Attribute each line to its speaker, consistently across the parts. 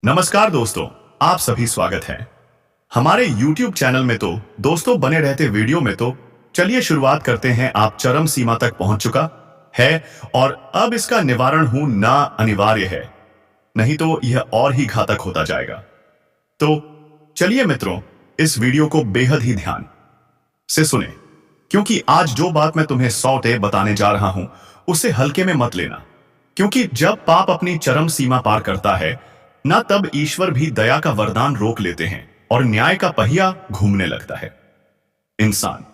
Speaker 1: नमस्कार दोस्तों, आप सभी स्वागत है हमारे YouTube चैनल में। तो दोस्तों, बने रहते वीडियो में। तो चलिए शुरुआत करते हैं। आप चरम सीमा तक पहुंच चुका है और अब इसका निवारण हूं ना अनिवार्य है, नहीं तो यह और ही घातक होता जाएगा। तो चलिए मित्रों, इस वीडियो को बेहद ही ध्यान से सुने, क्योंकि आज जो बात मैं तुम्हें 100 बताने जा रहा हूं उसे हल्के में मत लेना। क्योंकि जब पाप अपनी चरम सीमा पार करता है ना, तब ईश्वर भी दया का वरदान रोक लेते हैं और न्याय का पहिया घूमने लगता है। इंसान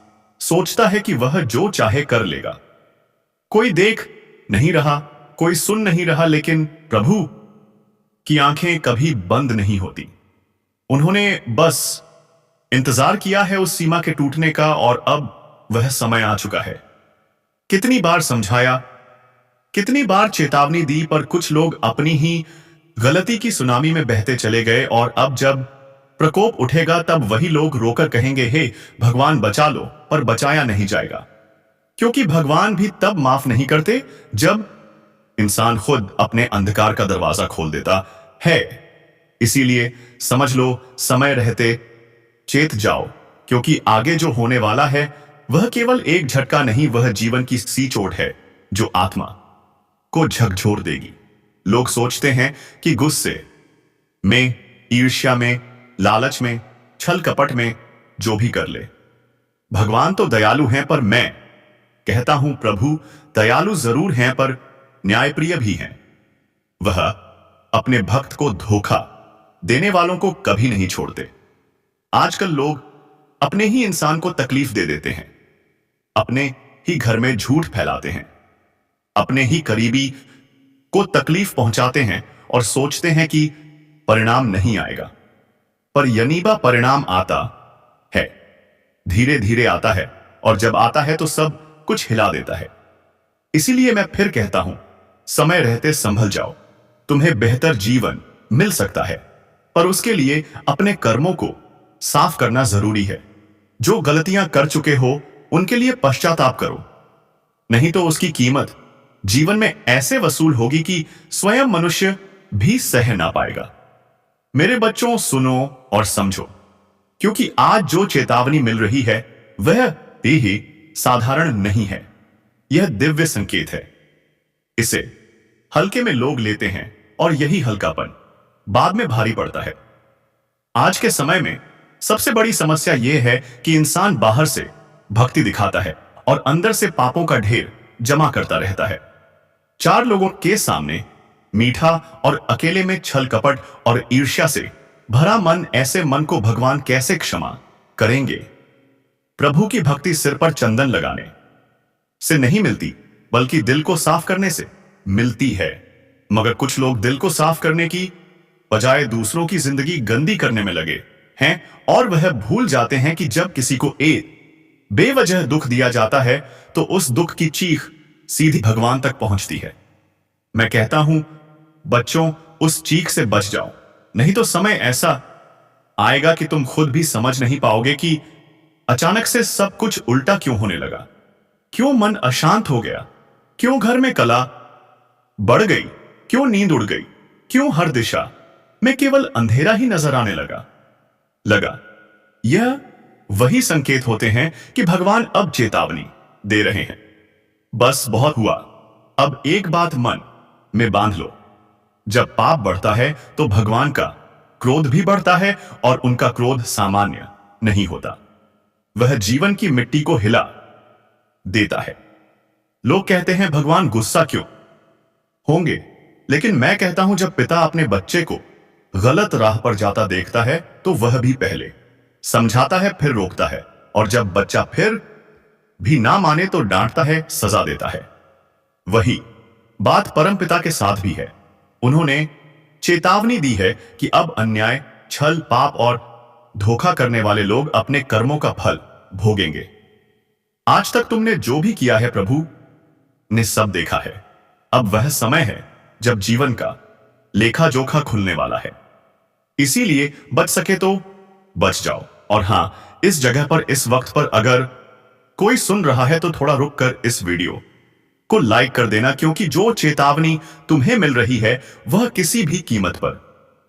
Speaker 1: सोचता है कि वह जो चाहे कर लेगा, कोई देख नहीं रहा, कोई सुन नहीं रहा, लेकिन प्रभु की आंखें कभी बंद नहीं होती। उन्होंने बस इंतजार किया है उस सीमा के टूटने का, और अब वह समय आ चुका है। कितनी बार समझाया, कितनी बार चेतावनी दी, पर कुछ लोग अपनी ही गलती की सुनामी में बहते चले गए। और अब जब प्रकोप उठेगा तब वही लोग रोकर कहेंगे, हे भगवान बचा लो, पर बचाया नहीं जाएगा। क्योंकि भगवान भी तब माफ नहीं करते जब इंसान खुद अपने अंधकार का दरवाजा खोल देता है। इसीलिए समझ लो, समय रहते चेत जाओ, क्योंकि आगे जो होने वाला है वह केवल एक झटका नहीं, वह जीवन की सी चोट है जो आत्मा को झकझोर देगी। लोग सोचते हैं कि गुस्से में, ईर्ष्या में, लालच में, छल कपट में जो भी कर ले। भगवान तो दयालु हैं, पर मैं कहता हूं प्रभु दयालु जरूर हैं, पर न्यायप्रिय भी हैं। वह अपने भक्त को धोखा देने वालों को कभी नहीं छोड़ते। आजकल लोग अपने ही इंसान को तकलीफ दे देते हैं, अपने ही घर में झूठ फैलाते हैं, अपने ही करीबी को तकलीफ पहुंचाते हैं और सोचते हैं कि परिणाम नहीं आएगा। पर यनीबा परिणाम आता है, धीरे धीरे आता है, और जब आता है तो सब कुछ हिला देता है। इसीलिए मैं फिर कहता हूं, समय रहते संभल जाओ। तुम्हें बेहतर जीवन मिल सकता है, पर उसके लिए अपने कर्मों को साफ करना जरूरी है। जो गलतियां कर चुके हो उनके लिए पश्चाताप करो, नहीं तो उसकी कीमत जीवन में ऐसे वसूल होगी कि स्वयं मनुष्य भी सह ना पाएगा। मेरे बच्चों, सुनो और समझो, क्योंकि आज जो चेतावनी मिल रही है वह ही साधारण नहीं है, यह दिव्य संकेत है। इसे हल्के में लोग लेते हैं और यही हल्कापन बाद में भारी पड़ता है। आज के समय में सबसे बड़ी समस्या यह है कि इंसान बाहर से भक्ति दिखाता है और अंदर से पापों का ढेर जमा करता रहता है। चार लोगों के सामने मीठा और अकेले में छल कपट और ईर्ष्या से भरा मन, ऐसे मन को भगवान कैसे क्षमा करेंगे? प्रभु की भक्ति सिर पर चंदन लगाने से नहीं मिलती, बल्कि दिल को साफ करने से मिलती है। मगर कुछ लोग दिल को साफ करने की बजाय दूसरों की जिंदगी गंदी करने में लगे हैं, और वह भूल जाते हैं कि जब किसी को बेवजह दुख दिया जाता है तो उस दुख की चीख सीधी भगवान तक पहुंचती है। मैं कहता हूं बच्चों, उस चीख से बच जाओ, नहीं तो समय ऐसा आएगा कि तुम खुद भी समझ नहीं पाओगे कि अचानक से सब कुछ उल्टा क्यों होने लगा। क्यों मन अशांत हो गया, क्यों घर में कला बढ़ गई, क्यों नींद उड़ गई, क्यों हर दिशा में केवल अंधेरा ही नजर आने लगा। यह वही संकेत होते हैं कि भगवान अब चेतावनी दे रहे हैं। बस बहुत हुआ, अब एक बात मन में बांध लो, जब पाप बढ़ता है तो भगवान का क्रोध भी बढ़ता है, और उनका क्रोध सामान्य नहीं होता। वह जीवन की मिट्टी को हिला देता है। लोग कहते हैं भगवान गुस्सा क्यों होंगे, लेकिन मैं कहता हूं जब पिता अपने बच्चे को गलत राह पर जाता देखता है तो वह भी पहले समझाता है, फिर रोकता है, और जब बच्चा फिर भी ना माने तो डांटता है, सजा देता है। वही बात परमपिता के साथ भी है। उन्होंने चेतावनी दी है कि अब अन्याय, छल, पाप और धोखा करने वाले लोग अपने कर्मों का फल भोगेंगे। आज तक तुमने जो भी किया है प्रभु ने सब देखा है। अब वह समय है जब जीवन का लेखा जोखा खुलने वाला है। इसीलिए बच सके तो बच जाओ। और हां, इस जगह पर, इस वक्त पर अगर कोई सुन रहा है तो थोड़ा रुक कर इस वीडियो को लाइक कर देना, क्योंकि जो चेतावनी तुम्हें मिल रही है वह किसी भी कीमत पर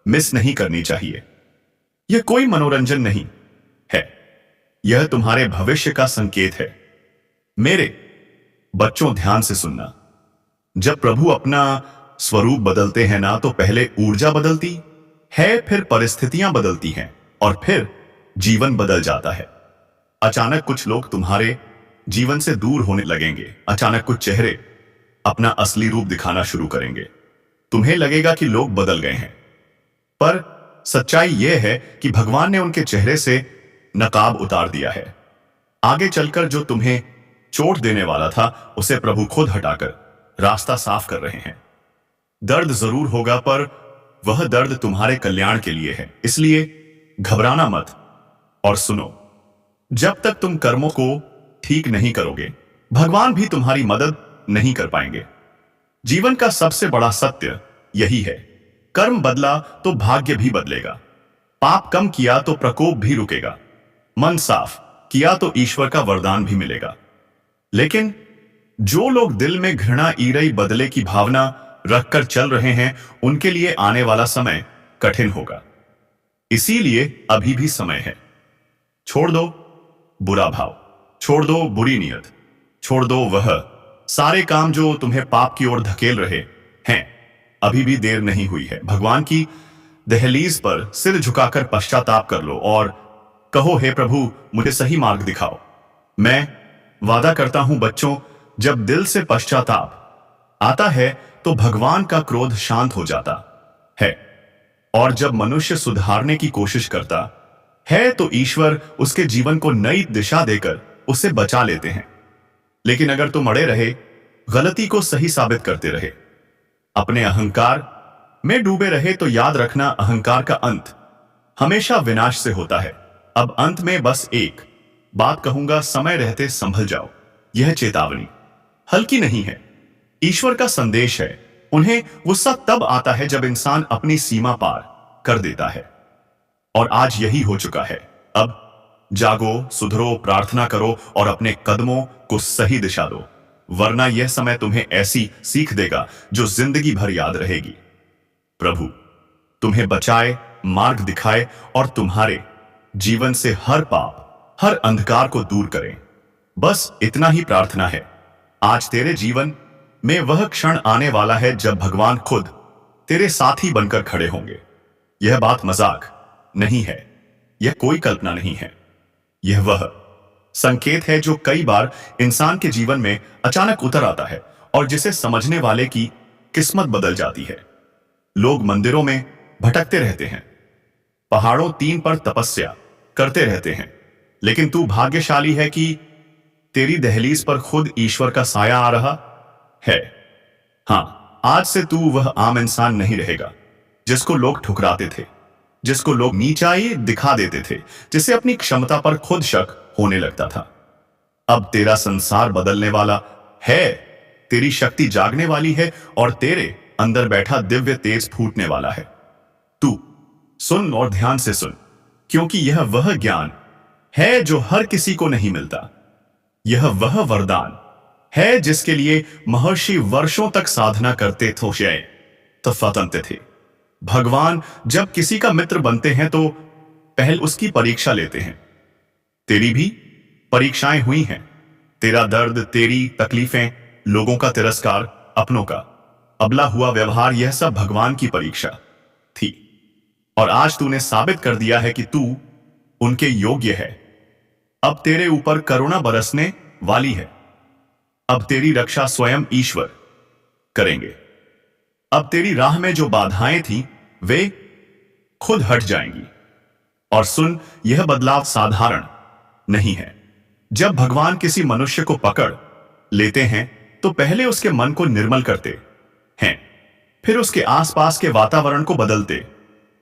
Speaker 1: मिस नहीं करनी चाहिए। यह कोई मनोरंजन नहीं है, यह तुम्हारे भविष्य का संकेत है। मेरे बच्चों, ध्यान से सुनना। जब प्रभु अपना स्वरूप बदलते हैं ना, तो पहले ऊर्जा बदलती है, फिर परिस्थितियां बदलती हैं और फिर जीवन बदल जाता है। अचानक कुछ लोग तुम्हारे जीवन से दूर होने लगेंगे। अचानक कुछ चेहरे अपना असली रूप दिखाना शुरू करेंगे। तुम्हें लगेगा कि लोग बदल गए हैं, पर सच्चाई यह है कि भगवान ने उनके चेहरे से नकाब उतार दिया है। आगे चलकर जो तुम्हें चोट देने वाला था, उसे प्रभु खुद हटाकर रास्ता साफ कर रहे हैं। दर्द जरूर होगा, पर वह दर्द तुम्हारे कल्याण के लिए है, इसलिए घबराना मत। और सुनो, जब तक तुम कर्मों को ठीक नहीं करोगे, भगवान भी तुम्हारी मदद नहीं कर पाएंगे। जीवन का सबसे बड़ा सत्य यही है, कर्म बदला तो भाग्य भी बदलेगा। पाप कम किया तो प्रकोप भी रुकेगा। मन साफ किया तो ईश्वर का वरदान भी मिलेगा। लेकिन जो लोग दिल में घृणा, ईर्ष्या, बदले की भावना रखकर चल रहे हैं, उनके लिए आने वाला समय कठिन होगा। इसीलिए अभी भी समय है। छोड़ दो बुरा भाव, छोड़ दो बुरी नीयत, छोड़ दो वह सारे काम जो तुम्हें पाप की ओर धकेल रहे हैं। अभी भी देर नहीं हुई है। भगवान की दहलीज पर सिर झुकाकर पश्चाताप कर लो और कहो, हे प्रभु, मुझे सही मार्ग दिखाओ। मैं वादा करता हूं बच्चों, जब दिल से पश्चाताप आता है तो भगवान का क्रोध शांत हो जाता है, और जब मनुष्य सुधारने की कोशिश करता है तो ईश्वर उसके जीवन को नई दिशा देकर उसे बचा लेते हैं। लेकिन अगर तुम अड़े रहे, गलती को सही साबित करते रहे, अपने अहंकार में डूबे रहे, तो याद रखना, अहंकार का अंत हमेशा विनाश से होता है। अब अंत में बस एक बात कहूंगा, समय रहते संभल जाओ। यह चेतावनी हल्की नहीं है, ईश्वर का संदेश है। उन्हें गुस्सा तब आता है जब इंसान अपनी सीमा पार कर देता है, और आज यही हो चुका है। अब जागो, सुधरो, प्रार्थना करो और अपने कदमों को सही दिशा दो, वरना यह समय तुम्हें ऐसी सीख देगा जो जिंदगी भर याद रहेगी। प्रभु तुम्हें बचाए, मार्ग दिखाए और तुम्हारे जीवन से हर पाप, हर अंधकार को दूर करें। बस इतना ही प्रार्थना है। आज तेरे जीवन में वह क्षण आने वाला है जब भगवान खुद तेरे साथी बनकर खड़े होंगे। यह बात मजाक नहीं है, यह कोई कल्पना नहीं है। यह वह संकेत है जो कई बार इंसान के जीवन में अचानक उतर आता है और जिसे समझने वाले की किस्मत बदल जाती है। लोग मंदिरों में भटकते रहते हैं, पहाड़ों तीन पर तपस्या करते रहते हैं, लेकिन तू भाग्यशाली है कि तेरी दहलीज पर खुद ईश्वर का साया आ रहा है। हां, आज से तू वह आम इंसान नहीं रहेगा जिसको लोग ठुकराते थे, जिसको लोग नीचाई दिखा देते थे, जिसे अपनी क्षमता पर खुद शक होने लगता था। अब तेरा संसार बदलने वाला है, तेरी शक्ति जागने वाली है और तेरे अंदर बैठा दिव्य तेज फूटने वाला है। तू सुन और ध्यान से सुन, क्योंकि यह वह ज्ञान है जो हर किसी को नहीं मिलता। यह वह वरदान है जिसके लिए महर्षि वर्षों तक साधना करते थे। भगवान जब किसी का मित्र बनते हैं तो पहले उसकी परीक्षा लेते हैं। तेरी भी परीक्षाएं हुई हैं। तेरा दर्द, तेरी तकलीफें, लोगों का तिरस्कार, अपनों का अबला हुआ व्यवहार, यह सब भगवान की परीक्षा थी। और आज तूने साबित कर दिया है कि तू उनके योग्य है। अब तेरे ऊपर करुणा बरसने वाली है। अब तेरी रक्षा स्वयं ईश्वर करेंगे। अब तेरी राह में जो बाधाएं थी वे खुद हट जाएंगी। और सुन, यह बदलाव साधारण नहीं है। जब भगवान किसी मनुष्य को पकड़ लेते हैं तो पहले उसके मन को निर्मल करते हैं, फिर उसके आसपास के वातावरण को बदलते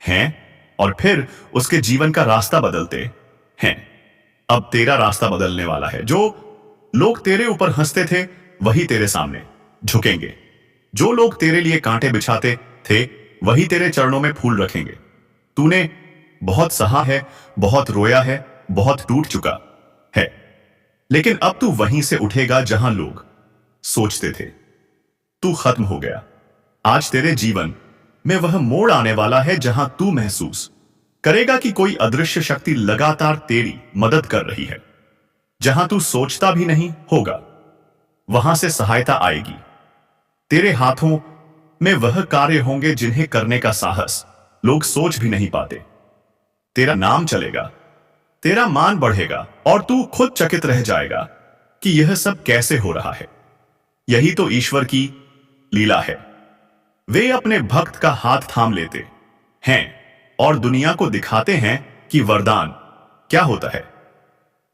Speaker 1: हैं और फिर उसके जीवन का रास्ता बदलते हैं। अब तेरा रास्ता बदलने वाला है। जो लोग तेरे ऊपर हंसते थे वही तेरे सामने झुकेंगे। जो लोग तेरे लिए कांटे बिछाते थे वही तेरे चरणों में फूल रखेंगे। तूने बहुत सहा है, बहुत रोया है, बहुत टूट चुका है, लेकिन अब तू वहीं से उठेगा जहां लोग सोचते थे तू खत्म हो गया। आज तेरे जीवन में वह मोड़ आने वाला है जहां तू महसूस करेगा कि कोई अदृश्य शक्ति लगातार तेरी मदद कर रही है। जहां तू सोचता भी नहीं होगा वहां से सहायता आएगी। तेरे हाथों में वह कार्य होंगे जिन्हें करने का साहस लोग सोच भी नहीं पाते। तेरा नाम चलेगा, तेरा मान बढ़ेगा और तू खुद चकित रह जाएगा कि यह सब कैसे हो रहा है। यही तो ईश्वर की लीला है। वे अपने भक्त का हाथ थाम लेते हैं और दुनिया को दिखाते हैं कि वरदान क्या होता है।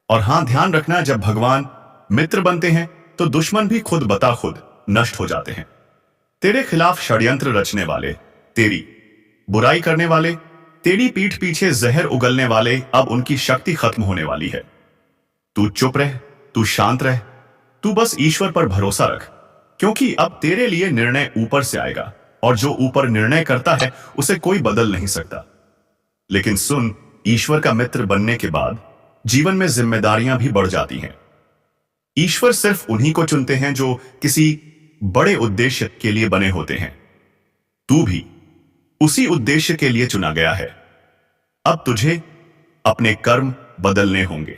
Speaker 1: और हां, ध्यान रखना, जब भगवान मित्र बनते हैं तो दुश्मन भी खुद बता खुद नष्ट हो जाते हैं। तेरे खिलाफ षड्यंत्र रचने वाले, तेरी बुराई करने वाले, तेरी पीठ पीछे जहर उगलने वाले, अब उनकी शक्ति खत्म होने वाली है। तू चुप रह, तू शांत रह, तू बस ईश्वर पर भरोसा रख, क्योंकि अब तेरे लिए निर्णय ऊपर से आएगा और जो ऊपर निर्णय करता है उसे कोई बदल नहीं सकता। लेकिन सुन, ईश्वर का मित्र बनने के बाद जीवन में जिम्मेदारियां भी बढ़ जाती हैं। ईश्वर सिर्फ उन्हीं को चुनते हैं जो किसी बड़े उद्देश्य के लिए बने होते हैं। तू भी उसी उद्देश्य के लिए चुना गया है। अब तुझे अपने कर्म बदलने होंगे,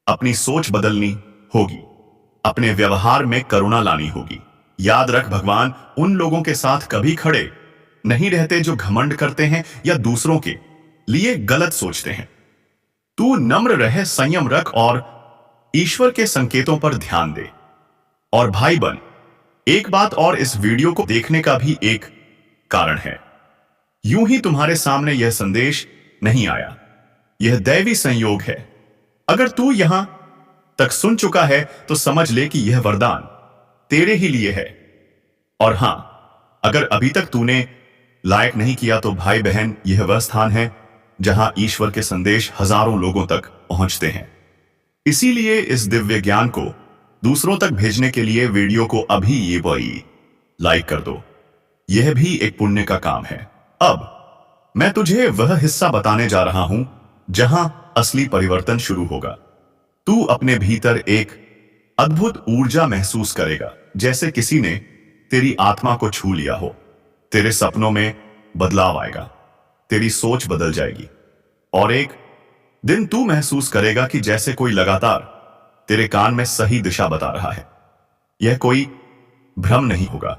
Speaker 1: अपनी सोच बदलनी होगी, अपने व्यवहार में करुणा लानी होगी। याद रख, भगवान उन लोगों के साथ कभी खड़े नहीं रहते जो घमंड करते हैं या दूसरों के लिए गलत सोचते हैं। तू नम्र रहे, संयम रख और ईश्वर के संकेतों पर ध्यान दे। और भाई बन, एक बात और, इस वीडियो को देखने का भी एक कारण है। यूं ही तुम्हारे सामने यह संदेश नहीं आया, यह दैवी संयोग है। अगर तू यहां तक सुन चुका है तो समझ ले कि यह वरदान तेरे ही लिए है। और हां, अगर अभी तक तूने लायक नहीं किया तो भाई बहन, यह वह स्थान है जहां ईश्वर के संदेश हजारों लोगों तक पहुंचते हैं। इसीलिए इस दिव्य ज्ञान को दूसरों तक भेजने के लिए वीडियो को अभी ये वही लाइक कर दो। यह भी एक पुण्य का काम है। अब मैं तुझे वह हिस्सा बताने जा रहा हूं जहां असली परिवर्तन शुरू होगा। तू अपने भीतर एक अद्भुत ऊर्जा महसूस करेगा, जैसे किसी ने तेरी आत्मा को छू लिया हो। तेरे सपनों में बदलाव आएगा, तेरी सोच बदल जाएगी और एक दिन तू महसूस करेगा कि जैसे कोई लगातार तेरे कान में सही दिशा बता रहा है। यह कोई भ्रम नहीं होगा,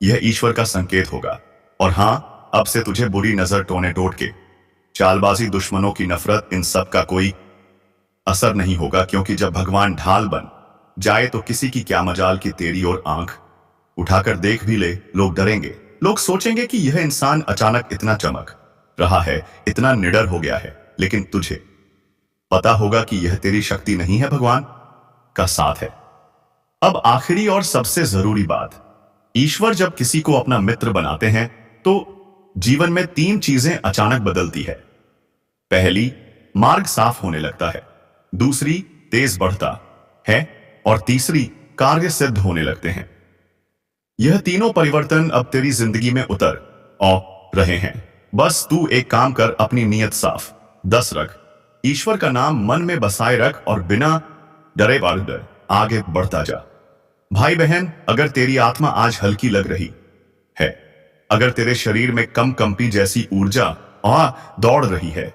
Speaker 1: यह ईश्वर का संकेत होगा। और हां, अब से तुझे बुरी नजर, टोने टोट के चालबाजी, दुश्मनों की नफरत, इन सब का कोई असर नहीं होगा, क्योंकि जब भगवान ढाल बन जाए तो किसी की क्या मजाल कि तेरी ओर आंख उठाकर देख भी ले। लोग डरेंगे, लोग सोचेंगे कि यह इंसान अचानक इतना चमक रहा है, इतना निडर हो गया है। लेकिन तुझे पता होगा कि यह तेरी शक्ति नहीं है, भगवान का साथ है। अब आखिरी और सबसे जरूरी बात, ईश्वर जब किसी को अपना मित्र बनाते हैं तो जीवन में 3 चीजें अचानक बदलती है। पहली, मार्ग साफ होने लगता है। दूसरी, तेज बढ़ता है और तीसरी, कार्य सिद्ध होने लगते हैं। यह तीनों परिवर्तन अब तेरी जिंदगी में उतर आ रहे हैं। बस तू एक काम कर, अपनी नीयत साफ 10 रख, ईश्वर का नाम मन में बसाए रख और बिना डरे डर आगे बढ़ता जा। भाई बहन, अगर तेरी आत्मा आज हल्की लग रही है, अगर तेरे शरीर में कम कंपी जैसी ऊर्जा दौड़ रही है,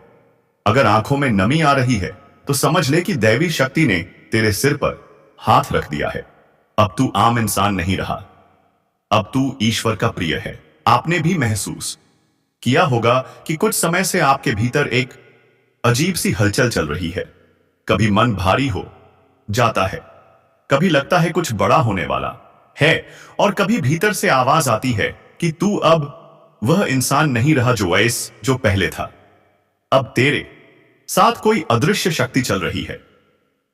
Speaker 1: अगर आंखों में नमी आ रही है, तो समझ ले कि दैवी शक्ति ने तेरे सिर पर हाथ रख दिया है। अब तू आम इंसान नहीं रहा, अब तू ईश्वर का प्रिय है। आपने भी महसूस किया होगा कि कुछ समय से आपके भीतर एक अजीब सी हलचल चल रही है। कभी मन भारी हो जाता है, कभी लगता है कुछ बड़ा होने वाला है, और कभी भीतर से आवाज आती है कि तू अब वह इंसान नहीं रहा जो पहले था। अब तेरे साथ कोई अदृश्य शक्ति चल रही है।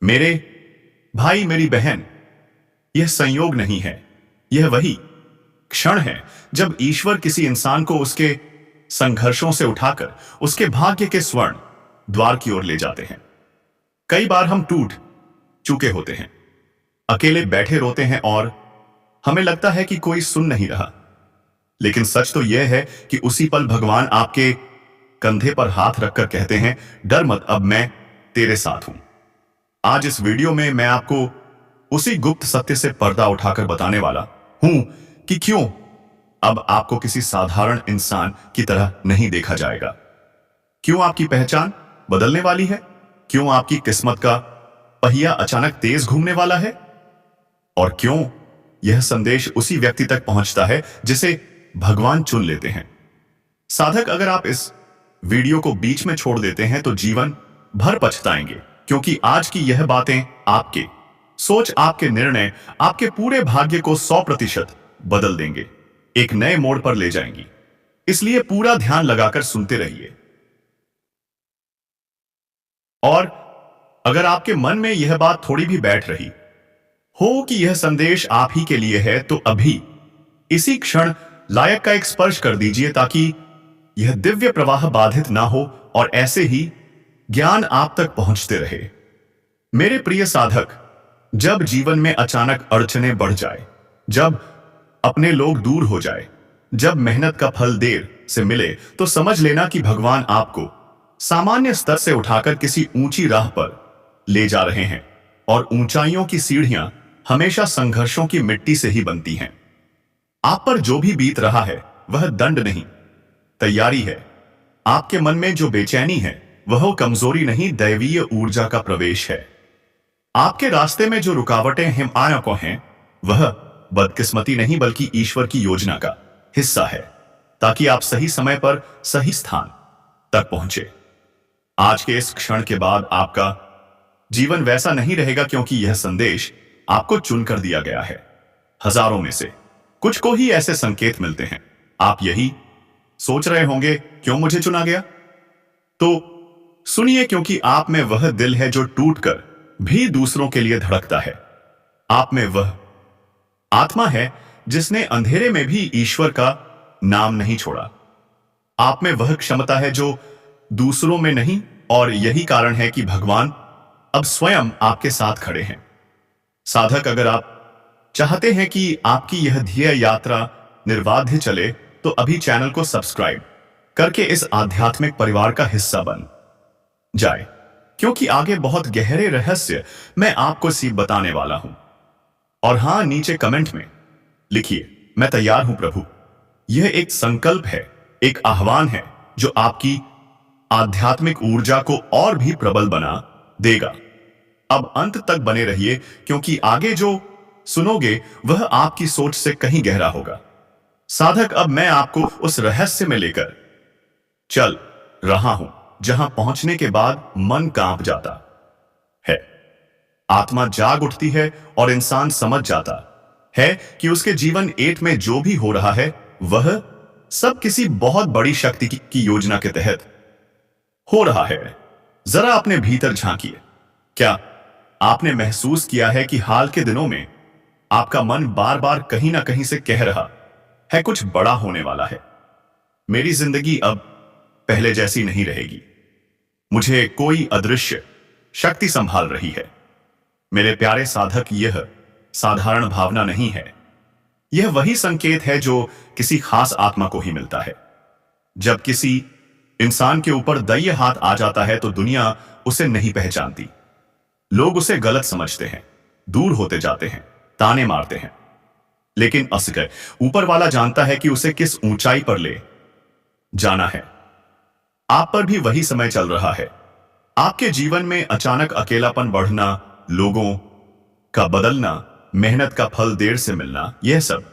Speaker 1: मेरे भाई, मेरी बहन, यह संयोग नहीं है, यह वही क्षण है जब ईश्वर किसी इंसान को उसके संघर्षों से उठाकर उसके भाग्य के स्वर्ण द्वार की ओर ले जाते हैं। कई बार हम टूट चुके होते हैं, अकेले बैठे रोते हैं और हमें लगता है कि कोई सुन नहीं रहा। लेकिन सच तो यह है कि उसी पल भगवान आपके कंधे पर हाथ रखकर कहते हैं, डर मत, अब मैं तेरे साथ हूं। आज इस वीडियो में मैं आपको उसी गुप्त सत्य से पर्दा उठाकर बताने वाला हूं कि क्यों अब आपको किसी साधारण इंसान की तरह नहीं देखा जाएगा। क्यों आपकी पहचान बदलने वाली है? क्यों आपकी किस्मत का पहिया अचानक तेज घूमने वाला है? और क्यों यह संदेश उसी व्यक्ति तक पहुंचता है जिसे भगवान चुन लेते हैं? साधक, अगर आप इस वीडियो को बीच में छोड़ देते हैं तो जीवन भर पछताएंगे, क्योंकि आज की यह बातें आपके सोच, आपके निर्णय, आपके पूरे भाग्य को 100% बदल देंगे, एक नए मोड़ पर ले जाएंगी। इसलिए पूरा ध्यान लगाकर सुनते रहिए। और अगर आपके मन में यह बात थोड़ी भी बैठ रही हो कि यह संदेश आप ही के लिए है, तो अभी इसी क्षण लायक का एक स्पर्श कर दीजिए, ताकि यह दिव्य प्रवाह बाधित ना हो और ऐसे ही ज्ञान आप तक पहुंचते रहे। मेरे प्रिय साधक, जब जीवन में अचानक अड़चनें बढ़ जाए, जब अपने लोग दूर हो जाए, जब मेहनत का फल देर से मिले, तो समझ लेना कि भगवान आपको सामान्य स्तर से उठाकर किसी ऊंची राह पर ले जा रहे हैं। और ऊंचाइयों की सीढ़ियां हमेशा संघर्षों की मिट्टी से ही बनती हैं। आप पर जो भी बीत रहा है वह दंड नहीं, तैयारी है। आपके मन में जो बेचैनी है वह कमजोरी नहीं, दैवीय ऊर्जा का प्रवेश है। आपके रास्ते में जो रुकावटें हिमायकों हैं वह बदकिस्मती नहीं, बल्कि ईश्वर की योजना का हिस्सा है, ताकि आप सही समय पर सही स्थान तक पहुंचे। आज के इस क्षण के बाद आपका जीवन वैसा नहीं रहेगा, क्योंकि यह संदेश आपको चुनकर दिया गया है। हजारों में से कुछ को ही ऐसे संकेत मिलते हैं। आप यही सोच रहे होंगे, क्यों मुझे चुना गया? तो सुनिए, क्योंकि आप में वह दिल है जो टूटकर भी दूसरों के लिए धड़कता है। आप में वह आत्मा है जिसने अंधेरे में भी ईश्वर का नाम नहीं छोड़ा। आप में वह क्षमता है जो दूसरों में नहीं, और यही कारण है कि भगवान अब स्वयं आपके साथ खड़े हैं। साधक, अगर आप चाहते हैं कि आपकी यह ध्येय यात्रा निर्बाध चले, तो अभी चैनल को सब्सक्राइब करके इस आध्यात्मिक परिवार का हिस्सा बन जाए, क्योंकि आगे बहुत गहरे रहस्य मैं आपको सीख बताने वाला हूं। और हां, नीचे कमेंट में लिखिए, मैं तैयार हूं प्रभु। यह एक संकल्प है, एक आह्वान है जो आपकी आध्यात्मिक ऊर्जा को और भी प्रबल बना देगा। अब अंत तक बने रहिए, क्योंकि आगे जो सुनोगे वह आपकी सोच से कहीं गहरा होगा। साधक, अब मैं आपको उस रहस्य में लेकर चल रहा हूं जहां पहुंचने के बाद मन कांप जाता है, आत्मा जाग उठती है और इंसान समझ जाता है कि उसके जीवन एट में जो भी हो रहा है वह सब किसी बहुत बड़ी शक्ति की योजना के तहत हो रहा है। जरा अपने भीतर झांकिए। क्या आपने महसूस किया है कि हाल के दिनों में आपका मन बार बार कहीं ना कहीं से कह रहा है कुछ बड़ा होने वाला है, मेरी जिंदगी अब पहले जैसी नहीं रहेगी, मुझे कोई अदृश्य शक्ति संभाल रही है? मेरे प्यारे साधक, यह साधारण भावना नहीं है, यह वही संकेत है जो किसी खास आत्मा को ही मिलता है। जब किसी इंसान के ऊपर दैय हाथ आ जाता है तो दुनिया उसे नहीं पहचानती। लोग उसे गलत समझते हैं, दूर होते जाते हैं, ताने मारते हैं। लेकिन असगर ऊपर वाला जानता है कि उसे किस ऊंचाई पर ले जाना है। आप पर भी वही समय चल रहा है। आपके जीवन में अचानक अकेलापन बढ़ना, लोगों का बदलना, मेहनत का फल देर से मिलना, यह सब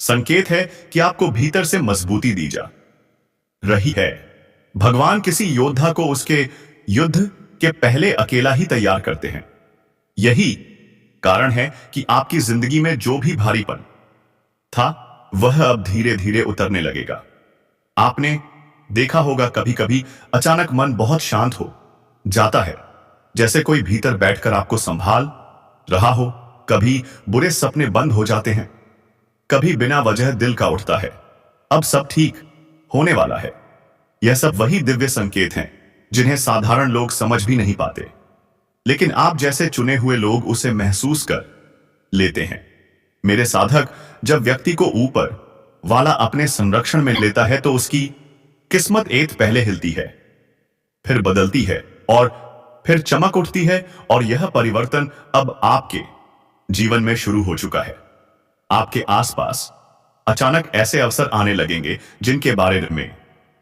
Speaker 1: संकेत है कि आपको भीतर से मजबूती दी जा रही है। भगवान किसी योद्धा को उसके युद्ध के पहले अकेला ही तैयार करते हैं। यही कारण है कि आपकी जिंदगी में जो भी भारीपन था वह अब धीरे धीरे उतरने लगेगा। आपने देखा होगा, कभी कभी अचानक मन बहुत शांत हो जाता है, जैसे कोई भीतर बैठकर आपको संभाल रहा हो। कभी बुरे सपने बंद हो जाते हैं, कभी बिना वजह दिल का उठता है, अब सब ठीक होने वाला है। यह सब वही दिव्य संकेत हैं जिन्हें साधारण लोग समझ भी नहीं पाते, लेकिन आप जैसे चुने हुए लोग उसे महसूस कर लेते हैं। मेरे साधक, जब व्यक्ति को ऊपर वाला अपने संरक्षण में लेता है तो उसकी किस्मत एक पहले हिलती है, फिर बदलती है और फिर चमक उठती है। और यह परिवर्तन अब आपके जीवन में शुरू हो चुका है। आपके आसपास अचानक ऐसे अवसर आने लगेंगे जिनके बारे में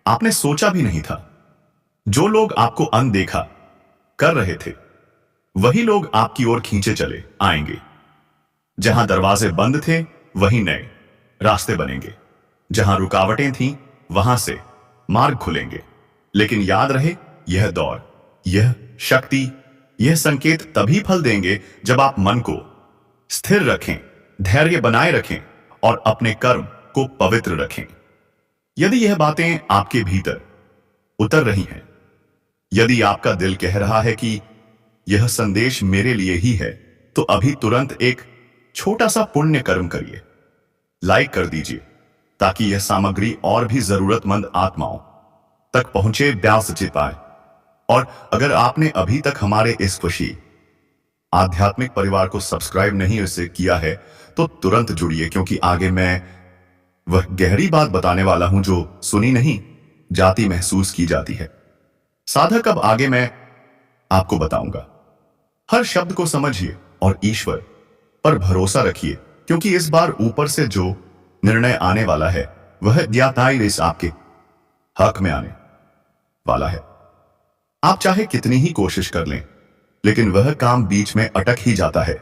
Speaker 1: आपने सोचा भी नहीं था। जो लोग आपको अनदेखा कर रहे थे वही लोग आपकी ओर खींचे चले आएंगे। जहां दरवाजे बंद थे वहीं नए रास्ते बनेंगे। जहां रुकावटें थीं वहां से मार्ग खुलेंगे। लेकिन याद रहे, यह दौर, यह शक्ति, यह संकेत तभी फल देंगे जब आप मन को स्थिर रखें, धैर्य बनाए रखें और अपने कर्म को पवित्र रखें। यदि यह बातें आपके भीतर उतर रही हैं, यदि आपका दिल कह रहा है कि यह संदेश मेरे लिए ही है, तो अभी तुरंत एक छोटा सा पुण्य कर्म करिए। लाइक कर दीजिए ताकि यह सामग्री और भी जरूरतमंद आत्माओं तक पहुंचे, व्यास जी पाए। और अगर आपने अभी तक हमारे इस खुशी आध्यात्मिक परिवार को सब्सक्राइब नहीं इसे किया है तो तुरंत जुड़िए, क्योंकि आगे मैं वह गहरी बात बताने वाला हूं जो सुनी नहीं जाती, महसूस की जाती है। साधक, अब आगे मैं आपको बताऊंगा। हर शब्द को समझिए और ईश्वर पर भरोसा रखिए, क्योंकि इस बार ऊपर से जो निर्णय आने वाला है वह ज्ञाताइस आपके हक में आने वाला है। आप चाहे कितनी ही कोशिश कर लें, लेकिन वह काम बीच में अटक ही जाता है।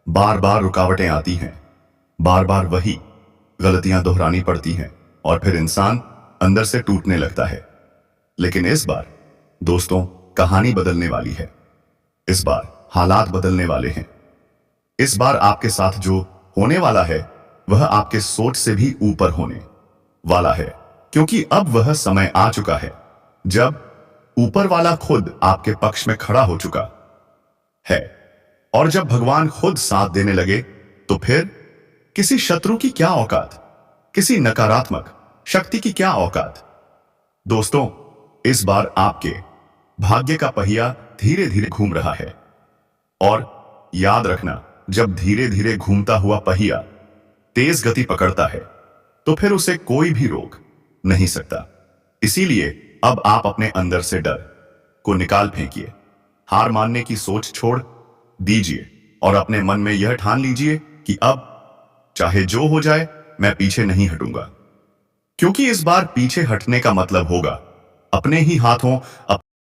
Speaker 1: बार बार रुकावटें आती हैं, बार बार वही गलतियां दोहरानी पड़ती हैं और फिर इंसान अंदर से टूटने लगता है। लेकिन इस बार दोस्तों, कहानी बदलने वाली है। इस बार हालात बदलने वाले हैं। इस बार आपके साथ जो होने वाला है वह आपके सोच से भी ऊपर होने वाला है, क्योंकि अब वह समय आ चुका है जब ऊपर वाला खुद आपके पक्ष में खड़ा हो चुका है। और जब भगवान खुद साथ देने लगे तो फिर किसी शत्रु की क्या औकात, किसी नकारात्मक शक्ति की क्या औकात। दोस्तों, इस बार आपके भाग्य का पहिया धीरे धीरे घूम रहा है। और याद रखना, जब धीरे धीरे घूमता हुआ पहिया तेज गति पकड़ता है तो फिर उसे कोई भी रोक नहीं सकता। इसीलिए अब आप अपने अंदर से डर को निकाल फेंकिए, हार मानने की सोच छोड़ दीजिए और अपने मन में यह ठान लीजिए कि अब चाहे जो हो जाए मैं पीछे नहीं हटूंगा। क्योंकि इस बार पीछे हटने का मतलब होगा अपने ही हाथों